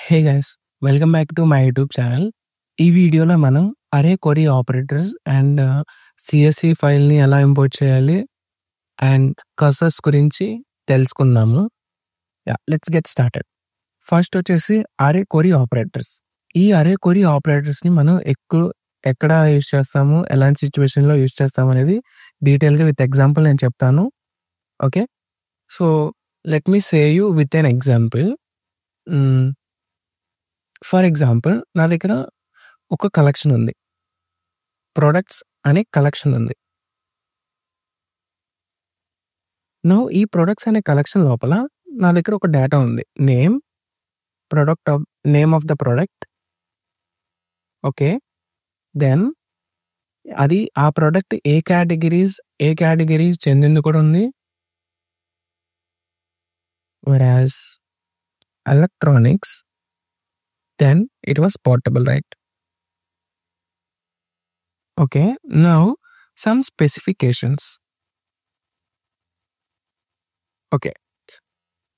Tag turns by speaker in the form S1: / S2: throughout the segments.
S1: Hey guys, welcome back to my YouTube channel. ఈ వీడియోలో మనం అరే క్వరీ ఆపరేటర్స్ అండ్ సిఎస్వి ఫైల్ని ఎలా ఇంపోర్ట్ చేయాలి అండ్ కర్సర్స్ గురించి తెలుసుకుందాము. Let's get started. ఫస్ట్ వచ్చేసి అరే క్వరీ ఆపరేటర్స్. ఈ అరే క్వరీ ఆపరేటర్స్ని మనం ఎక్కడ యూజ్ చేస్తాము, ఎలాంటి సిచ్యువేషన్లో యూజ్ చేస్తాము అనేది డీటెయిల్గా విత్ ఎగ్జాంపుల్ నేను చెప్తాను. Okay, so let me say you with an example. For example, నా దగ్గర ఒక కలెక్షన్ ఉంది, ప్రొడక్ట్స్ అనే కలెక్షన్ ఉంది. నౌ ఈ ప్రొడక్ట్స్ అనే కలెక్షన్ లోపల నా దగ్గర ఒక డేటా ఉంది, name of the product. Okay, then అది ఆ ప్రొడక్ట్ ఏ కేటగిరీస్ చెందింది కూడా ఉంది. వెరాజ్ electronics, then it was portable, right? Okay, now some specifications. Okay,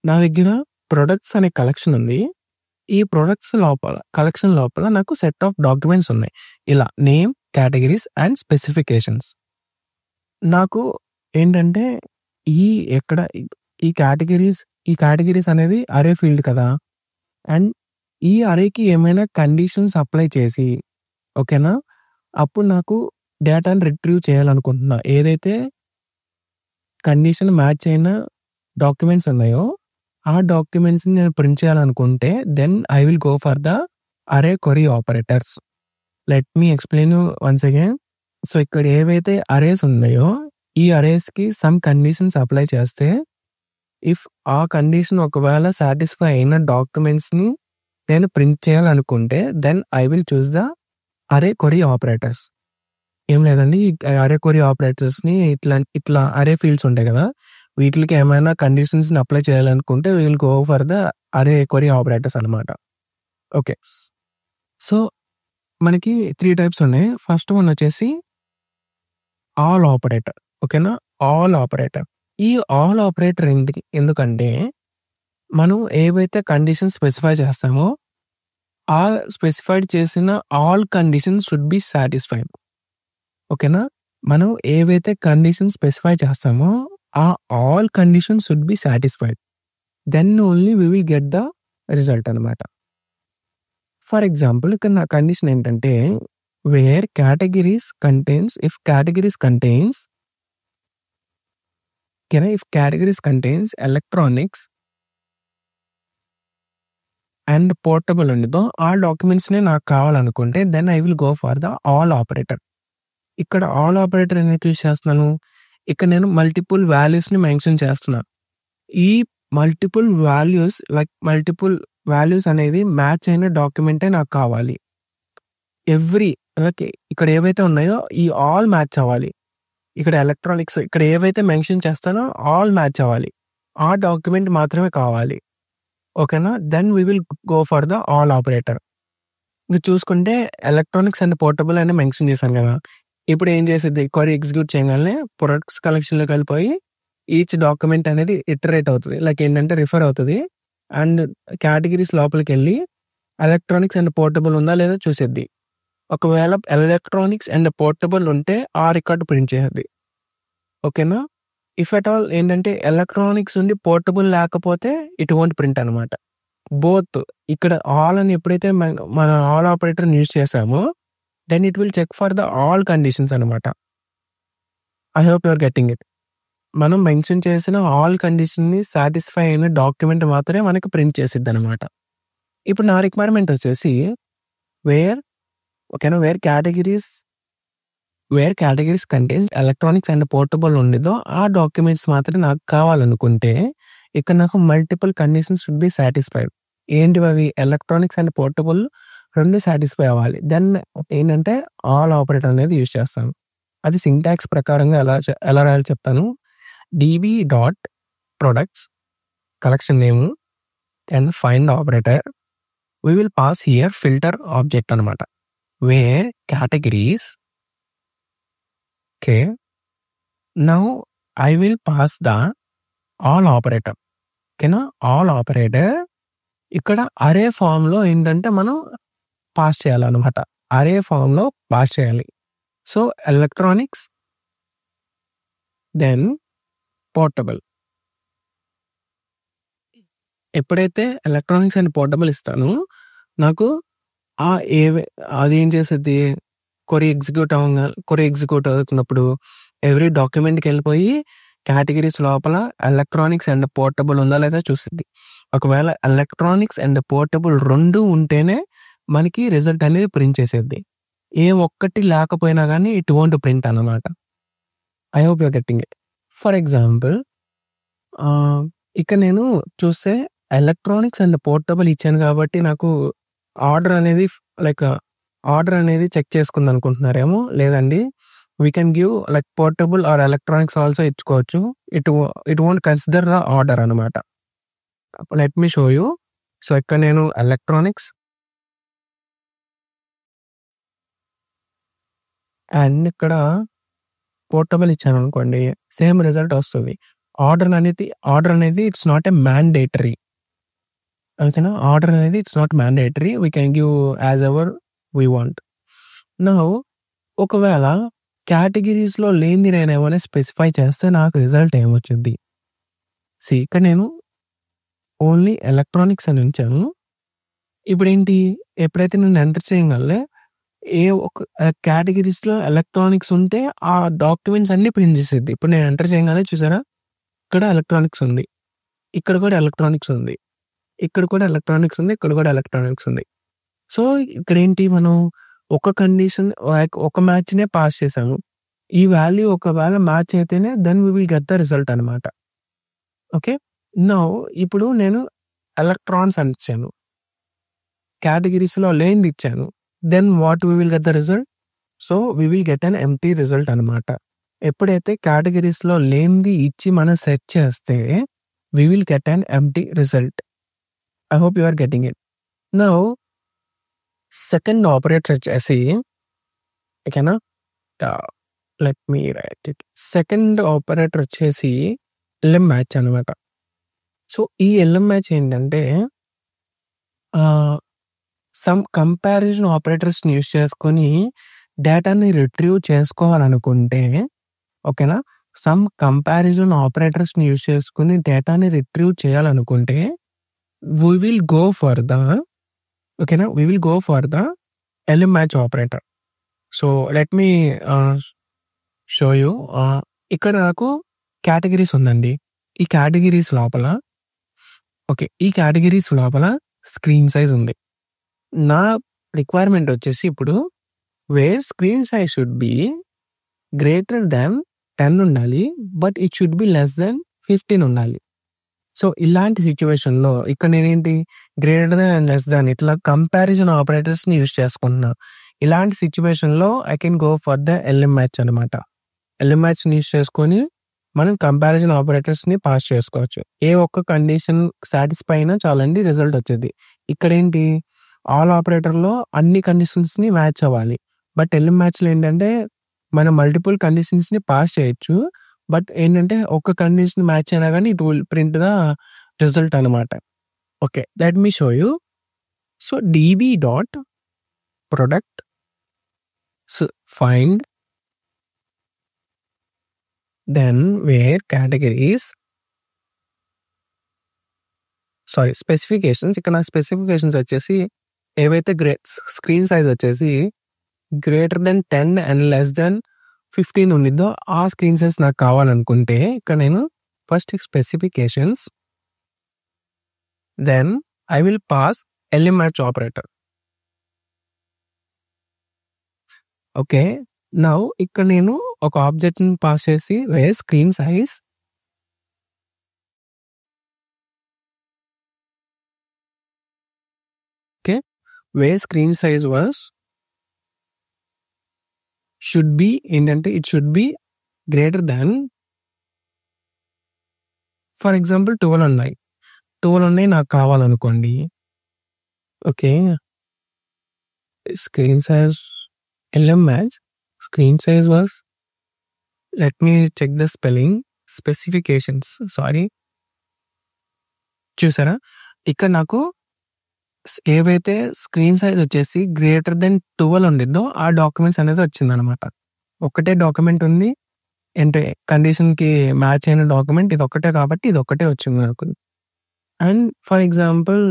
S1: నా దగ్గర ప్రొడక్ట్స్ అనే కలెక్షన్ ఉంది. ఈ ప్రొడక్ట్స్ కలెక్షన్ లోపల నాకు సెట్ ఆఫ్ డాక్యుమెంట్స్ ఉన్నాయి, ఇలా నేమ్, కేటగిరీస్ అండ్ స్పెసిఫికేషన్స్. నాకు ఏంటంటే ఈ కేటగిరీస్ అనేది అరే ఫీల్డ్ కదా, అండ్ ఈ అరేకి ఏమైనా కండిషన్స్ అప్లై చేసి, ఓకేనా, అప్పుడు నాకు డేటాని రిట్రీవ్ చేయాలనుకుంటున్నా. ఏదైతే కండిషన్ మ్యాచ్ అయిన డాక్యుమెంట్స్ ఉన్నాయో ఆ డాక్యుమెంట్స్ని నేను ప్రింట్ చేయాలనుకుంటే then I will go for the array query operators. Let me explain once again. So ఇక్కడ ఏవైతే అరేస్ ఉన్నాయో ఈ అరేస్కి సమ్ కండిషన్స్ అప్లై చేస్తే, ఇఫ్ ఆ కండిషన్ ఒకవేళ సాటిస్ఫై అయిన డాక్యుమెంట్స్ని నేను ప్రింట్ చేయాలనుకుంటే then I will choose the array query operators. ఏం లేదండి, ఈ అరే క్వరీ ఆపరేటర్స్ని ఇట్లా అరే ఫీల్డ్స్ ఉంటాయి కదా, వీటికి ఏమైనా కండిషన్స్ని అప్లై చేయాలనుకుంటే will go for the array query operators అనమాట. ఓకే, సో మనకి 3 టైప్స్ ఉన్నాయి. ఫస్ట్ వన్ వచ్చేసి ఆల్ ఆపరేటర్. ఓకేనా, ఆల్ ఆపరేటర్. ఈ ఆల్ ఆపరేటర్ ఎందుకంటే మనం ఏవైతే కండిషన్ స్పెసిఫై చేస్తామో ఆ స్పెసిఫైడ్ చేసిన all conditions should be satisfied. ఓకేనా, మనం ఏవైతే కండిషన్ స్పెసిఫై చేస్తామో ఆ all conditions should be satisfied, then only we will get the result అనమాట. ఫర్ ఎగ్జాంపుల్, ఇక్కడ నా కండిషన్ ఏంటంటే where categories contains electronics and portable ఉండదో ఆ డాక్యుమెంట్స్ని నాకు కావాలనుకుంటే then I will go for the all operator. ఇక్కడ ఆల్ ఆపరేటర్ ఎందుకు యూజ్ చేస్తున్నాను, ఇక్కడ నేను మల్టిపుల్ వాల్యూస్ని మెన్షన్ చేస్తున్నాను. ఈ మల్టిపుల్ వాల్యూస్ అనేవి మ్యాచ్ అయిన డాక్యుమెంటే నాకు కావాలి. ఇక్కడ ఏవైతే ఉన్నాయో ఈ ఆల్ మ్యాచ్ అవ్వాలి. ఇక్కడ ఎలక్ట్రానిక్స్ ఇక్కడ ఏవైతే మెన్షన్ చేస్తానో ఆల్ మ్యాచ్ అవ్వాలి, ఆ డాక్యుమెంట్ మాత్రమే కావాలి. ఓకేనా, then we will go for the all operator. మీరు చూసుకుంటే ఎలక్ట్రానిక్స్ అండ్ పోర్టబుల్ అని మెన్షన్ చేశాను కదా, ఇప్పుడు ఏం చేసేది, క్వరీ ఎగ్జిక్యూట్ చేయగానే ప్రొడక్ట్స్ కలెక్షన్లోకి వెళ్ళిపోయి ఈచ్ డాక్యుమెంట్ అనేది ఇటరేట్ అవుతుంది, లైక్ ఏంటంటే రిఫర్ అవుతుంది, అండ్ కేటగిరీస్ లోపలికి వెళ్ళి ఎలక్ట్రానిక్స్ అండ్ పోర్టబుల్ ఉందా లేదా చూసేద్ది. ఒకవేళ ఎలక్ట్రానిక్స్ అండ్ పోర్టబుల్ ఉంటే ఆ రికార్డు ప్రింట్ చేసేది. ఓకేనా, ఇఫ్ అట్ ఆల్ ఏంటంటే ఎలక్ట్రానిక్స్ ఉండి పోర్టబుల్ లేకపోతే ఇట్ వోంట్ ప్రింట్ అనమాట. బోత్ ఇక్కడ ఆల్ అని ఎప్పుడైతే మన ఆల్ ఆపరేటర్ని యూజ్ చేసామో then it will check for the all conditions అనమాట. I hope you're getting it. మనం మెన్షన్ చేసిన ఆల్ కండిషన్ని సాటిస్ఫై అయిన డాక్యుమెంట్ మాత్రమే మనకి ప్రింట్ చేసిద్ది అనమాట. ఇప్పుడు నా రిక్వైర్మెంట్ వచ్చేసి where categories contains electronics and portable ఉండేదో ఆ డాక్యుమెంట్స్ మాత్రమే నాకు కావాలనుకుంటే ఇక్కడ నాకు multiple conditions should be satisfied. ఏంటి అవి, ఎలక్ట్రానిక్స్ అండ్ పోర్టబుల్ రెండు సాటిస్ఫై అవ్వాలి. దెన్ ఏంటంటే ఆల్ ఆపరేటర్ అనేది యూజ్ చేస్తాను. అది సింటాక్స్ ప్రకారంగా ఎలా రాయాలో చెప్తాను. db dot products collection name and find operator. We will pass here filter object అనమాట, where categories. Okay, now I will pass the all operator. Okay, all operator ఇక్కడ అరే ఫామ్‌లో ఏంటంటే మనం పాస్ చేయాలనమాట. అరే ఫామ్‌లో పాస్ చేయాలి. So, electronics then portable. ఎప్పుడైతే ఎలక్ట్రానిక్స్ అండ్ పోర్టబుల్ ఇస్తానో నాకు ఏవే అదేం చేసిద్ది క్వెరీ ఎగ్జిక్యూట్ అవుతున్నప్పుడు ఎవ్రీ డాక్యుమెంట్‌కెళ్ళిపోయి కేటగరీస్ లోపల ఎలక్ట్రానిక్స్ అండ్ పోర్టబుల్ ఉందా లేదా చూసిద్ది. ఒకవేళ ఎలక్ట్రానిక్స్ అండ్ పోర్టబుల్ 2 ఉంటేనే మనకి రిజల్ట్ అనేది ప్రింట్ చేసేద్ది. ఏ ఒక్కటి లేకపోయినా గానీ ఇట్ వోంట్ ప్రింట్ అనమాట. I hope you are getting it. For example ఇక్కడ నేను చూస్తే ఎలక్ట్రానిక్స్ అండ్ పోర్టబుల్ ఇచ్చాను కాబట్టి నాకు ఆర్డర్ అనేది చెక్ చేసుకుందనుకుంటున్నారేమో. లేదండి. We can give like portable or electronics also ఇచ్చుకోవచ్చు. It won't consider the order అనమాట. Let me show you. So, ఇక్కడ నేను ఎలక్ట్రానిక్స్ అండ్ ఇక్కడ పోర్టబుల్ ఇచ్చాననుకోండి సేమ్ రిజల్ట్ వస్తది. ఆర్డర్ అనేది ఇట్స్ నాట్ ఎ మ్యాండేటరీ. ఓకేనా? ఆర్డర్ అనేది it's not mandatory. We can give as ever we want. Now ఒకవేళ కేటగిరీస్‌లో లేనిది నేనేమైనా స్పెసిఫై చేస్తే నాకు రిజల్ట్ ఏమొచ్చిద్ది? ఇక్కడ నేను ఓన్లీ ఎలక్ట్రానిక్స్ అని ఉంచాను. ఇప్పుడేంటి ఎప్పుడైతే నేను ఎంటర్ చేయంగాల్నే ఏ ఒక కేటగిరీస్‌లో ఎలక్ట్రానిక్స్ ఉంటే ఆ డాక్యుమెంట్స్ అన్నీ ప్రింట్ చేసిద్ది. ఇప్పుడు నేను ఎంటర్ చేయంగానే చూసారా? ఇక్కడ ఎలక్ట్రానిక్స్ ఉంది. ఇక్కడ కూడా ఎలక్ట్రానిక్స్ ఉంది. ఇక్కడ కూడా ఎలక్ట్రానిక్స్ ఉంది. ఇక్కడ కూడా ఎలక్ట్రానిక్స్ ఉంది. సో, ఇక్కడేంటి మనం ఒక కండిషన్ ఒక మ్యాచ్‌నే పాస్ చేశాము. ఈ వాల్యూ ఒకవేళ మ్యాచ్ అయితేనే then we will get the result అనమాట. ఓకే. నౌ ఇప్పుడు నేను ఎలక్ట్రాన్స్ అని ఇచ్చాను. కేటగిరీస్‌లో లేనిది ఇచ్చాను. Then what we will get the result? So, we will get an empty result అనమాట. ఎప్పుడైతే కేటగిరీస్‌లో లేనిది ఇచ్చి మనం సెట్ చేస్తే we will get an empty result. I hope you are getting it. Now second operator వచ్చేసి ఓకేనా? Let me write it. Second operator వచ్చేసి ఎల్ఎం మ్యాచ్ అనమాట. సో, ఈ ఎల్ఎం మ్యాచ్ ఏంటంటే సమ్ కంపారిజన్ ఆపరేటర్స్‌ని యూజ్ చేసుకొని డేటాని రిట్రీవ్ చేసుకోవాలనుకుంటే ఓకేనా? సమ్ కంపారిజన్ ఆపరేటర్స్‌ని యూజ్ చేసుకొని డేటాని రిట్రీవ్ చేయాలనుకుంటే we will go for the ఓకేనా? We will go for the elem match operator. So, let me show you. ఇక్కడ నాకు కేటగిరీస్ ఉందండి. ఈ కేటగిరీస్ లోపల స్క్రీన్ సైజ్ ఉంది. నా రిక్వైర్మెంట్ వచ్చేసి ఇప్పుడు where screen size should be greater than 10 ఉండాలి. But it should be less than 15 ఉండాలి. సో, ఇలాంటి సిచ్యువేషన్‌లో ఇక్కడ నేనేంటి greater than and less than ఇట్లా కంపారిజన్ ఆపరేటర్స్‌ని యూజ్ చేసుకుంటున్నా. ఇలాంటి సిచ్యువేషన్‌లో I can go for the elem match అనమాట. ఎల్ఎం మ్యాచ్‌ని యూజ్ చేసుకొని మనం కంపారిజన్ ఆపరేటర్స్‌ని పాస్ చేసుకోవచ్చు. ఏ ఒక్క కండిషన్ సాటిస్ఫై అయినా చాలండి రిజల్ట్ వచ్చేది. ఇక్కడేంటి ఆల్ ఆపరేటర్‌లో అన్ని కండిషన్స్‌ని మ్యాచ్ అవ్వాలి. బట్ ఎల్ఎం మ్యాచ్‌లో ఏంటంటే మనం మల్టిపుల్ కండిషన్స్‌ని పాస్ చేయొచ్చు. బట్ ఏంటంటే ఒక్క కండిషన్ మ్యాచ్ అయినా గానీ it will print the result అనమాట. Okay. Let me show you. So, DB dot product find then where categories specifications. ఇక్కడ నా స్పెసిఫికేషన్స్ వచ్చేసి ఏవైతే స్క్రీన్ సైజ్ వచ్చేసి greater than 10 and less than 15 ఉండిద్దో ఆ స్క్రీన్ సైజ్ నాకు కావాలనుకుంటే ఇక్కడ నేను first specifications then I will pass elem match operator. Okay. Now ఇక్కడ నేను ఒక ఆబ్జెక్ట్‌ని పాస్ చేసి where screen size okay. Where screen size should be ఏంటంటే it should be greater than for example 12 ఉన్నాయి. 12 ఉన్నాయి నాకు కావాలనుకోండి. Okay. Screen size elem match screen size let me check the spelling specifications చూసారా? ఇక్కడ నాకు ఏవైతే స్క్రీన్ సైజ్ వచ్చేసి గ్రేటర్ దెన్ 12 ఉండిద్దో ఆ డాక్యుమెంట్స్ అనేది వచ్చిందనమాట. ఒక్కటే డాక్యుమెంట్ ఉంది. అంటే కండిషన్‌కి మ్యాచ్ అయిన డాక్యుమెంట్ ఇదొక్కటే కాబట్టి ఇదొక్కటే వచ్చింది నాకు. అండ్ ఫర్ ఎగ్జాంపుల్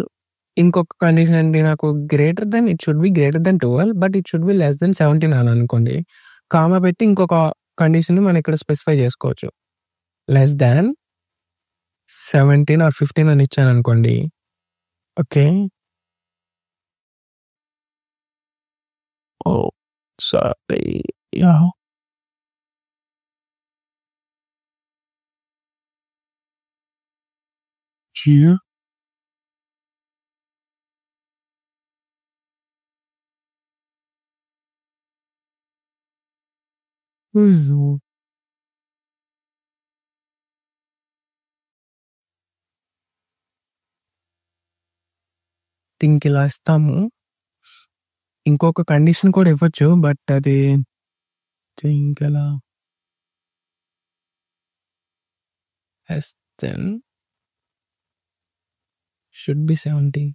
S1: ఇంకొక కండిషన్ ఏంటి నాకు greater than it should be greater than 12 but it should be less than 17 అని అనుకోండి. కామా పెట్టి ఇంకొక కండిషన్‌ని మనం ఇక్కడ స్పెసిఫై చేసుకోవచ్చు. లెస్ దాన్ 17 ఆర్ 15 అని ఇచ్చాననుకోండి. Okay. Oh! Sorry. Yeah! Here. So. Think ఇలా ఇస్తాము. ఇంకొక కండిషన్ కూడా ఇవ్వచ్చు. బట్ అది థింక్ ఎలా less than should be 17.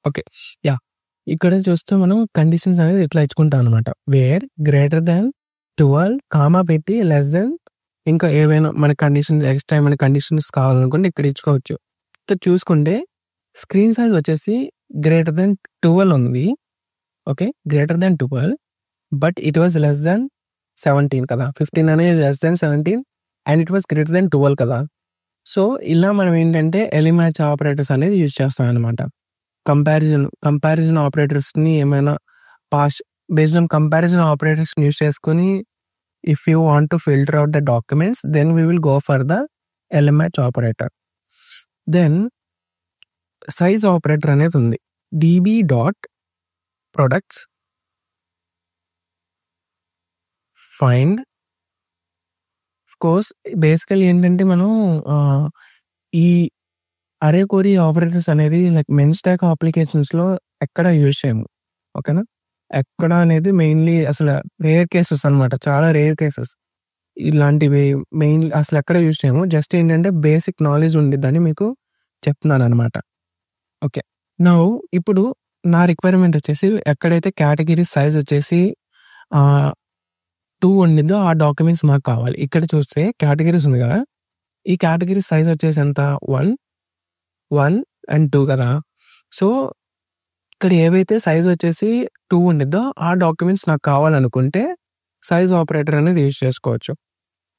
S1: Okay. Yeah! ఇక్కడ చూస్తే మనం కండిషన్స్ అనేది ఇట్లా ఇచ్చుకుంటాం అనమాట. వేర్ గ్రేటర్ దాన్ 12 కామా పెట్టి లెస్ దెన్ ఇంకా ఏవైనా మన కండిషన్ ఎక్స్ట్రా ఏమైనా కండిషన్స్ కావాలనుకుంటే ఇక్కడ ఇచ్చుకోవచ్చు. ఇక్కడ చూసుకుంటే స్క్రీన్ సైజ్ వచ్చేసి గ్రేటర్ దెన్ 12 ఉంది. Okay. Greater than 12 but it was less than 17 కదా. 15 అనేది less than 17 and it was greater than 12 కదా. సో ఇలా మనం ఏంటంటే ఎలిమ్యాచ్ ఆపరేటర్స్ అనేది యూజ్ చేస్తాం అనమాట. కంపారిజన్ ఆపరేటర్స్ని ఏమైనా బేస్డ్ ఆన్ కంపారిజన్ ఆపరేటర్స్ని యూజ్ చేసుకొని if you want to filter out the documents then we will go for the elemmatch operator. Then size operator అనేది ఉంది. db dot products find course basically ఏంటంటే మనం ఈ అరే క్వరీ ఆపరేటర్స్ అనేది like మెన్ stack అప్లికేషన్స్లో ఎక్కడ యూజ్ చేయము. ఓకేనా. ఎక్కడ అనేది మెయిన్లీ అసలు రేర్ కేసెస్ అనమాట. చాలా రేర్ కేసెస్ ఇలాంటివి మెయిన్ అసలు ఎక్కడ యూజ్ చేయము. జస్ట్ ఏంటంటే బేసిక్ నాలెడ్జ్ ఉండిద్దని మీకు చెప్తున్నాను అనమాట. ఓకే. నౌ ఇప్పుడు నా రిక్వైర్మెంట్ వచ్చేసి ఎక్కడైతే కేటగిరీ సైజ్ వచ్చేసి 2 ఉండిద్దో ఆ డాక్యుమెంట్స్ మాకు కావాలి. ఇక్కడ చూస్తే కేటగిరీస్ ఉంది కదా. ఈ కేటగిరీ సైజ్ వచ్చేసి ఎంత 1 అండ్ 2 కదా. సో ఇక్కడ ఏవైతే సైజ్ వచ్చేసి 2 ఉండిద్దో ఆ డాక్యుమెంట్స్ నాకు కావాలనుకుంటే సైజ్ ఆపరేటర్ అనేది యూజ్ చేసుకోవచ్చు.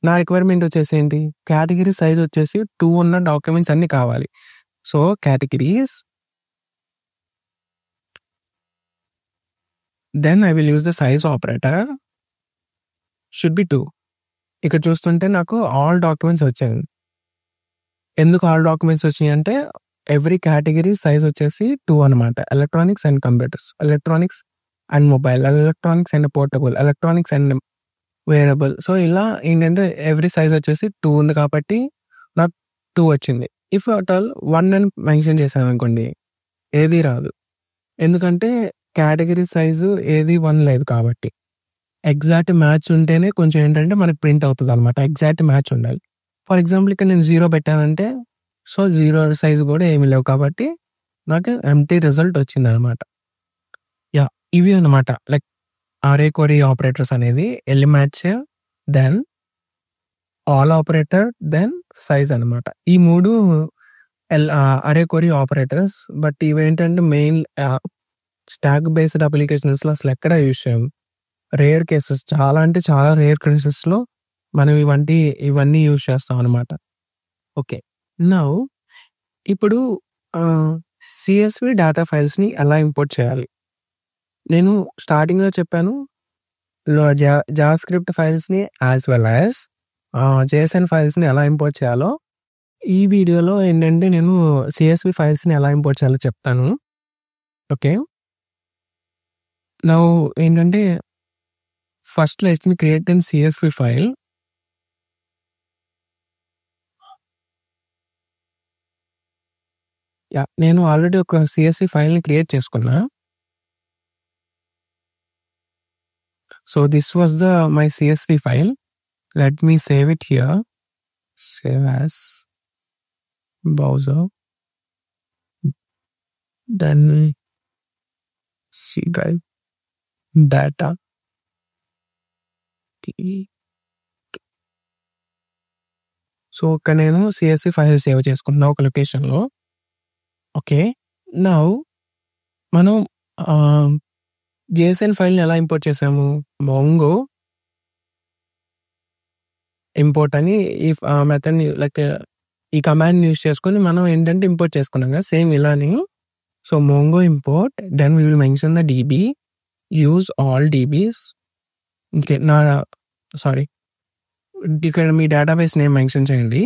S1: నా రిక్వైర్మెంట్ వచ్చేసి ఏంటి కేటగిరీ సైజ్ వచ్చేసి 2 ఉన్న డాక్యుమెంట్స్ అన్ని కావాలి. So categories then I will use the size operator should be 2. ఇక్కడ చూస్తుంటే నాకు ఆల్ డాక్యుమెంట్స్ వచ్చాయి. ఎందుకు ఆల్ డాక్యుమెంట్స్ వచ్చినాయి అంటే ఎవ్రీ కేటగిరీ సైజ్ వచ్చేసి 2 అనమాట. Electronics and computers, electronics and mobile, electronics and portable, electronics and wearable. So ఇలా ఏంటంటే ఎవ్రీ సైజ్ వచ్చేసి 2 ఉంది కాబట్టి నాకు 2 వచ్చింది. ఇఫ్ అట్ ఆల్ 1 అని మెన్షన్ చేశాను అనుకోండి ఏది రాదు. ఎందుకంటే కేటగిరీ సైజు ఏది 1 లేదు కాబట్టి. ఎగ్జాక్ట్ మ్యాచ్ ఉంటేనే కొంచెం ఏంటంటే మనకి ప్రింట్ అవుతుంది అనమాట. ఎగ్జాక్ట్ మ్యాచ్ ఉండాలి. ఫర్ ఎగ్జాంపుల్ ఇక్కడ నేను 0 పెట్టానంటే సో 0 సైజు కూడా ఏమీ లేవు కాబట్టి నాకు ఎంటీ రిజల్ట్ వచ్చింది అనమాట. యా ఇవి అనమాట లైక్ అరే క్వరీ ఆపరేటర్స్ అనేది elemmatch then all operator then size అనమాట. ఈ 3 అరే క్వరీ ఆపరేటర్స్. బట్ ఇవేంటంటే మెయిన్ స్టాక్ బేస్డ్ అప్లికేషన్స్లో అసలు ఎక్కడ యూజ్ చేయము. రేర్ కేసెస్, చాలా అంటే చాలా రేర్ కేసెస్లో మనం ఇవన్నీ యూజ్ చేస్తాం అనమాట. ఓకే. నౌ ఇప్పుడు సిఎస్వి డేటా ఫైల్స్ని ఎలా ఇంపోర్ట్ చేయాలి. నేను స్టార్టింగ్లో చెప్పాను జావా స్క్రిప్ట్ ఫైల్స్ని యాజ్ వెల్ యాజ్ జేఎస్ఎన్ ఫైల్స్ని ఎలా ఇంపోర్ట్ చేయాలో ఈ వీడియోలో ఏంటంటే నేను సిఎస్వి ఫైల్స్ని ఎలా ఇంపోర్ట్ చేయాలో చెప్తాను. ఓకే. నౌ ఏంటంటే first let me create an CSV file. నేను ఆల్రెడీ ఒక సిఎస్వి ఫైల్ని క్రియేట్ చేసుకున్నా. So this was my CSV file. Let me save it here. Save as browser. Then C drive data so ఇక్కడ నేను CSV file save చేసుకుంటున్నా ఒక లొకేషన్లో. Okay, now మనం JSON ఫైల్ని ఎలా ఇంపోర్ట్ చేసాము? మొంగో ఇంపోర్ట్ అని ఈ మెథడ్ని లైక్ ఈ కమాండ్ని యూస్ చేసుకొని మనం ఏంటంటే ఇంపోర్ట్ చేసుకున్నాం కదా, సేమ్ ఇలాని. So Mongo import, then we will mention the DB, use all DBs. Okay, sorry, ఇక్కడ మీ డేటాబేస్ నేమ్ మెన్షన్ చేయండి.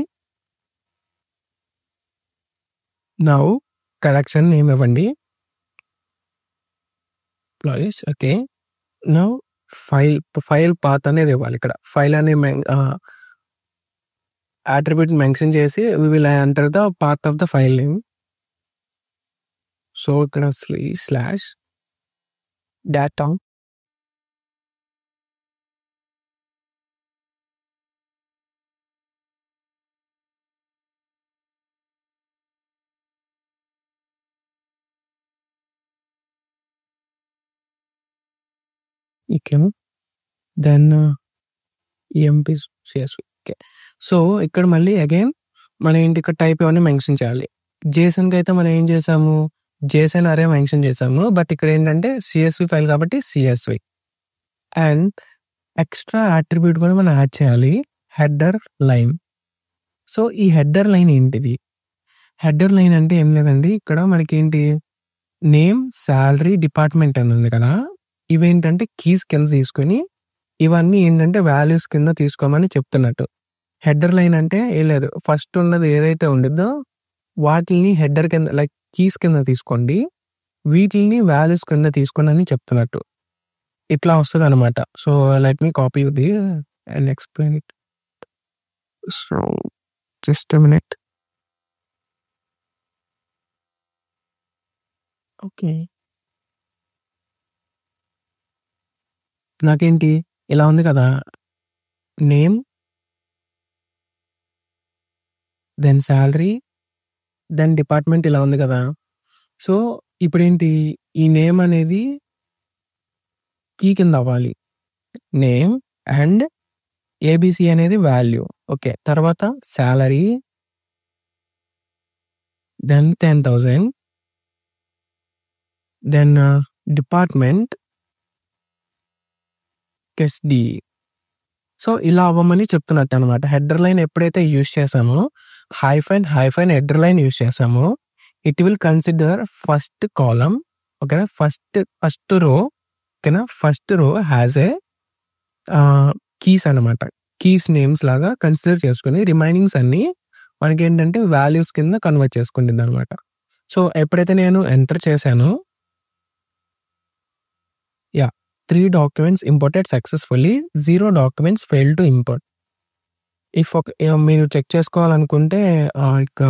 S1: నౌ కలెక్షన్ నేమ్ ఇవ్వండి, employees. Okay, now file path అనేది ఇవ్వాలి. ఇక్కడ ఫైల్ అనే attribute మెన్షన్ చేసి we will enter the path of the file name. So ఇక్కడ స్లాష్ డేటా ఓకేనా, then EMP CSV. Okay, so ఇక్కడ మళ్ళీ అగైన్ మనం ఏంటి ఇక్కడ టైప్ అవన్నీ మెన్షన్ చేయాలి. JSONకి అయితే మనం ఏం చేసాము, JSON అరే మెన్షన్ చేసాము, బట్ ఇక్కడ ఏంటంటే CSV ఫైల్ కాబట్టి CSV. అండ్ ఎక్స్ట్రా అట్రిబ్యూట్ కూడా మనం యాడ్ చేయాలి, హెడర్ లైన్. సో ఈ హెడర్ లైన్ ఏంటిది? హెడర్ లైన్ అంటే ఏం లేదండి, ఇక్కడ మనకి ఏంటి నేమ్, శాలరీ, డిపార్ట్మెంట్ అని ఉంది కదా, ఇవేంటంటే కీస్ కింద తీసుకొని ఇవన్నీ ఏంటంటే వాల్యూస్ కింద తీసుకోమని చెప్తున్నట్టు. హెడర్ లైన్ అంటే ఏం లేదు, ఫస్ట్ ఉన్నది ఏదైతే ఉండిద్దో వాటిని హెడర్ కింద లైక్ కీస్ కింద తీసుకోండి, వీటిని వాల్యూస్ కింద తీసుకోండి అని చెప్తున్నట్టు. ఇట్లా వస్తుంది అనమాట. So let me copy the and explain it. So just a minute. Okay, నాకేంటి ఇలా ఉంది కదా, name, then salary, then department ఇలా ఉంది కదా. సో ఇప్పుడేంటి ఈ నేమ్ అనేది కీ కింద అవ్వాలి, నేమ్ అండ్ ABC అనేది వాల్యూ. ఓకే, తర్వాత salary, then 10,000, then department SD. So ఇలా అవ్వమని చెప్తున్నట్టు అనమాట. హెడర్ లైన్ ఎప్పుడైతే యూజ్ చేసామో హైఫైన్ హెడర్ లైన్ యూజ్ చేసామో it will consider first column. ఓకేనా, ఫస్ట్ రో. ఓకేనా, first row has a keys అనమాట, కీస్ నేమ్స్ లాగా కన్సిడర్ చేసుకుని రిమైనింగ్స్ అన్ని మనకి ఏంటంటే వాల్యూస్ కింద కన్వర్ట్ చేసుకుంటుంది అనమాట. సో ఎప్పుడైతే నేను ఎంటర్ చేశానో 3 documents imported successfully, 0 documents failed to import. మీరు చెక్ చేసుకోవాలనుకుంటే ఇక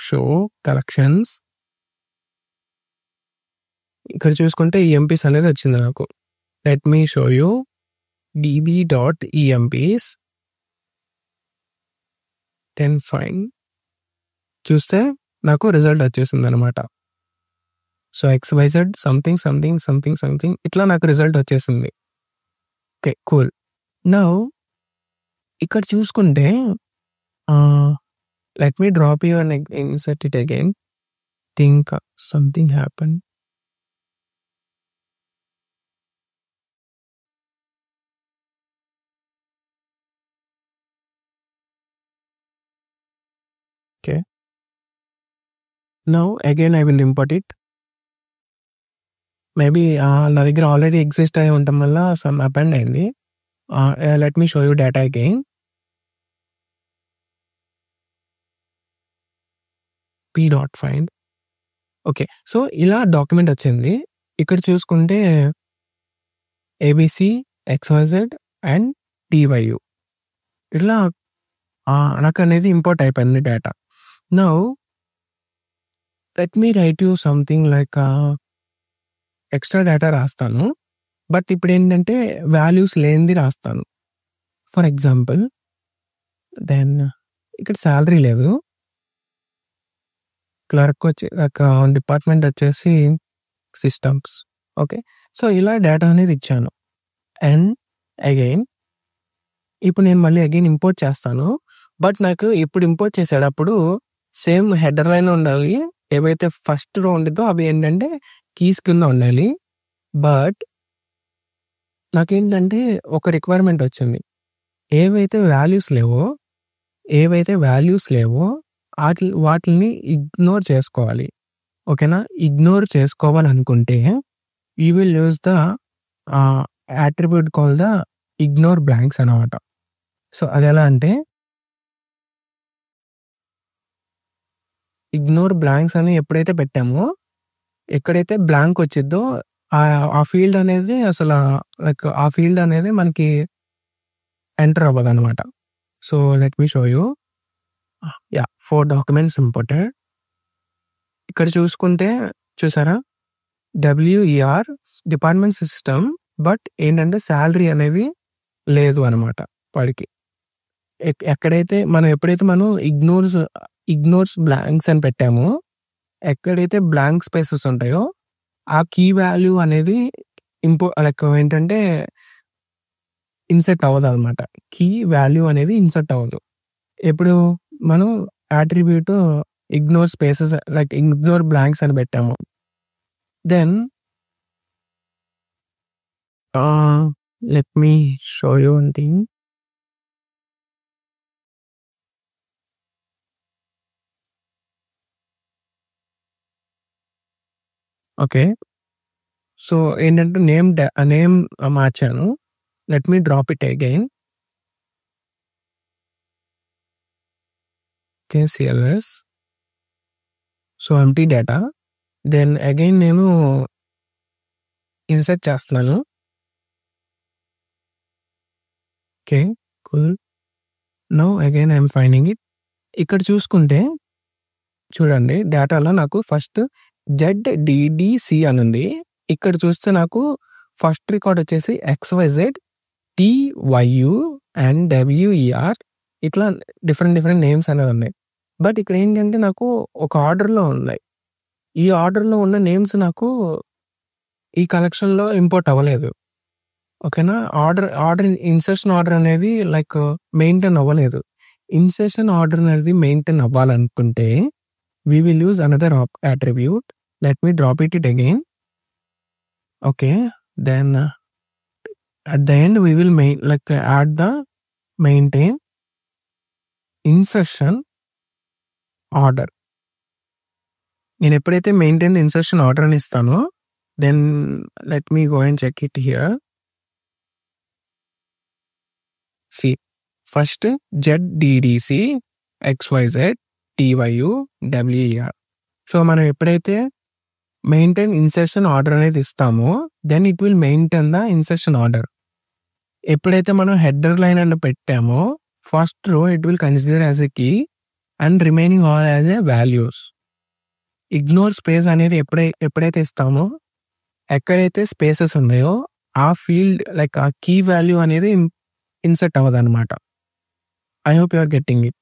S1: షో కలెక్షన్స్ ఇక్కడ చూసుకుంటే EMPs అనేది వచ్చింది నాకు. Let me show you db.emps 10 fine చూస్తే నాకు రిజల్ట్ వచ్చేసింది అనమాట. సో XYZ సంథింగ్ ఇట్లా నాకు రిజల్ట్ వచ్చేసింది. Okay, cool. నౌ ఇక్కడ చూసుకుంటే let me drop you and insert it again. Think something happen. Okay, now again I will import it. Maybe నా దగ్గర ఆల్రెడీ ఎగ్జిస్ట్ అయి ఉండటం వల్ల సమ్ అపెండ్ అయింది. Let me show you data again. p.find. Okay, so ఇలా document వచ్చింది. ఇక్కడ చూసుకుంటే ABC, XYZ అండ్ TYU ఇట్లా నాకు అనేది ఇంపోర్ట్ అయిపోయింది data. Now let me right you something like extra data రాస్తాను, బట్ ఇప్పుడు ఏంటంటే వాల్యూస్ లేనిది రాస్తాను. ఫర్ ఎగ్జాంపుల్, దెన్ ఇక్కడ శాలరీ లేదు, క్లర్క్ వచ్చి డిపార్ట్మెంట్ వచ్చేసి సిస్టమ్స్. ఓకే. సో ఇలా డేటా అనేది ఇచ్చాను. అండ్ అగైన్ ఇప్పుడు నేను మళ్ళీ అగైన్ ఇంపోర్ట్ చేస్తాను. బట్ నాకు ఇప్పుడు ఇంపోర్ట్ చేసేటప్పుడు సేమ్ హెడర్ లైన్ ఉండాలి. ఏవైతే ఫస్ట్ రో ఉండిద్దో అవి ఏంటంటే కీస్ కింద ఉండాలి. బట్ నాకేంటంటే ఒక రిక్వైర్మెంట్ వచ్చింది. ఏవైతే వాల్యూస్ లేవో వాటిని ఇగ్నోర్ చేసుకోవాలి. ఓకేనా? ఇగ్నోర్ చేసుకోవాలనుకుంటే you will use the attribute call the ignore blanks అనమాట. సో అది ఎలా అంటే ఇగ్నోర్ బ్లాంక్స్ అని ఎప్పుడైతే పెట్టామో ఎక్కడైతే బ్లాంక్ వచ్చిద్దో ఆ ఫీల్డ్ అనేది అసలు లైక్ ఆ ఫీల్డ్ అనేది మనకి ఎంటర్ అవ్వదు అనమాట. So let me show you. 4 documents imported. ఇక్కడ చూసుకుంటే చూసారా, WER డిపార్ట్మెంట్ సిస్టమ్. బట్ ఏంటంటే శాలరీ అనేది లేదు అనమాట వాడికి. ఎప్పుడైతే మనం ఇగ్నోర్స్ బ్లాంక్స్ అని పెట్టామో ఎక్కడైతే బ్లాంక్ స్పేసెస్ ఉంటాయో ఆ కీ వాల్యూ అనేది ఏంటంటే ఇన్సర్ట్ అవ్వదు అనమాట. కీ వాల్యూ అనేది ఇన్సర్ట్ అవ్వదు. ఎప్పుడు మనం attribute ignore spaces ignore blanks అని పెట్టాము. Then let me show you one thing. Okay. So ఏంటంటే నేమ్ మార్చాను. Let me drop it again. Okay, CLS. So empty data. Then again నేను ఇన్సర్ట్ చేస్తున్నాను. Okay, cool. Now again I'm finding it. ఇక్కడ చూసుకుంటే చూడండి, డేటాలో నాకు ఫస్ట్ ZDDC అని ఉంది. ఇక్కడ చూస్తే నాకు ఫస్ట్ రికార్డ్ వచ్చేసి XYZ TYU అండ్ WER ఇట్లా డిఫరెంట్ నేమ్స్ అనేది ఉన్నాయి. బట్ ఇక్కడ ఏంటంటే నాకు ఒక ఆర్డర్లో ఉన్నాయి. ఈ ఆర్డర్లో ఉన్న నేమ్స్ నాకు ఈ కలెక్షన్లో ఇంపోర్ట్ అవ్వలేదు. ఓకేనా? ఆర్డర్ ఇన్సర్షన్ ఆర్డర్ అనేది మెయింటైన్ అవ్వలేదు. ఇన్సర్షన్ ఆర్డర్ అనేది మెయింటైన్ అవ్వాలనుకుంటే we will use another attribute. Let me drop it again. Okay, then at the end we will add the maintain insertion order. నేను ఎప్పుడైతే మెయింటైన్ ఇన్సర్షన్ ఆర్డర్ అని ఇస్తానో then let me go and check it here. See first ZDDC XYZ TYU WER. So మనం ఎప్పుడైతే maintain insertion order అనేది ఇస్తామో then it will maintain the insertion order. ఎప్పుడైతే మనం హెడర్ లైన్ అని పెట్టామో first row it will consider as a key and remaining all as a values. Ignore space అనేది ఎప్పుడైతే ఇస్తామో ఎక్కడైతే స్పేసెస్ ఉన్నాయో ఆ ఫీల్డ్ ఆ కీ వాల్యూ అనేది ఇన్సర్ట్ అవ్వదు అనమాట. I hope you are getting it.